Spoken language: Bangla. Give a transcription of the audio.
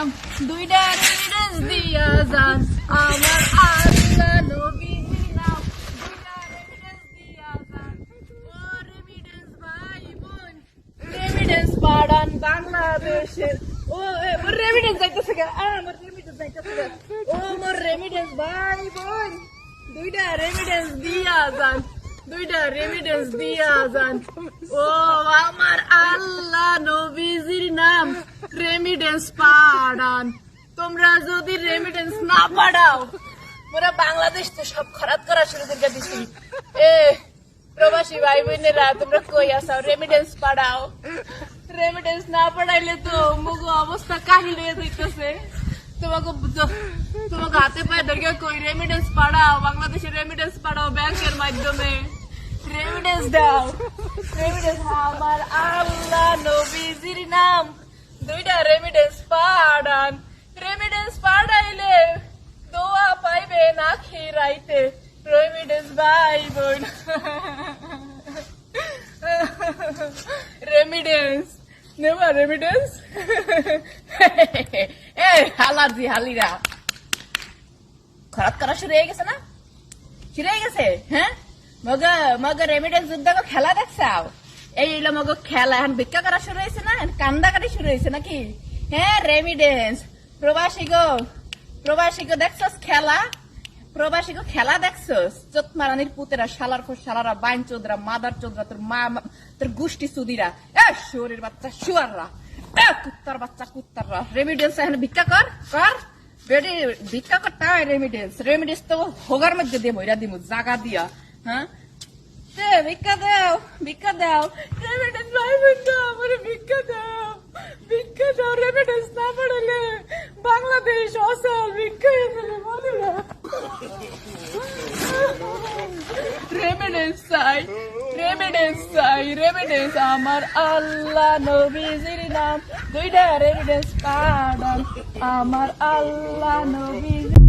নাম দুইটা রেমিডেন্স দিয়া যান আমার আল্লাহ নবীজির নাম দুইটা রেমিডেন্স দিয়া যান ও রেমিডেন্স ভাই বোন রেমিডেন্স পাড়ান বাংলাদেশের ও মোর রেমিডেন্স যাইতেছে গা মোর রেমিডেন্স যাইতেছে গা ও মোর রেমিডেন্স ভাই বোন দুইটা রেমিডেন্স দিয়া যান দুইটা রেমিডেন্স দিয়া যান ও আমার আল্লাহ নবীজির নাম রেমিডেন্স পাঠান তোমরা যদি রেমিডেন্স না পাঠাও পুরো বাংলাদেশ তো সব খরাত করা শুরু করে দিছি এ প্রবাসী ভাই বোনেরা তোমরা কই আছো রেমিডেন্স পাঠাও রেমিডেন্স না পাঠাইলে তো মুগো অবস্থা কাহিল হয়ে যাইতেছে তোমাকে হাতে পায়ে ধরে কই রেমিডেন্স পাঠাও বাংলাদেশে রেমিডেন্স পাঠাও ব্যাংকের মাধ্যমে রেমিডেন্স দাও রেমিডেন্স আমার আল্লাহ নবীজির নাম দুইটা রেমিডেন্স পাঠান রেমিডেন্স পাঠাইলে দোয়া পাইবে না খিরাইতে রেমিডেন্স ভাই বোন রেমিডেন্স নেবা রেমিডেন্স এ হালাজি হালিরা খারাপ করা শুরু হয়ে গেছে না শুরু হয়ে গেছে হ্যাঁ মগা রেমিডেন্স যুদ্ধ খেলা দেখছাও এই মগ খেলা এখন ভিক্ষা করা শুরু হয়েছে না কান্দাকাটি শুরু হয়েছে নাকি হ্যাঁ রেমিডেন্স প্রবাসী গো দেখছস খেলা প্রবাসী গো খেলা দেখছস চোতমারানির পুতেরা শালার খোর শালারা বাইন চোদরা মাদার চোদরা তোর মা তোর গোষ্ঠী সুদিরা এ শরীর বাচ্চা শুয়াররা এ কুত্তার বাচ্চা কুত্তাররা রেমিডেন্স এখন ভিক্ষা কর বেডি ভিক্ষা কর তাই রেমিডেন্স তো হোগার মধ্যে দিয়ে বইরা দিমু জাগা দিয়া হ্যাঁ ভিক্ষা দাও রেমিডেন্স ভাই বোনটা আমার ভিক্ষা দাও রেমিডেন্স না পড়লে বাংলাদেশ অসল ভিক্ষা রেমিডেন্স আমার আল্লাহ নবীজির নাম দুইটা রেমিডেন্স পাঠান আমার আল্লাহ নবীজির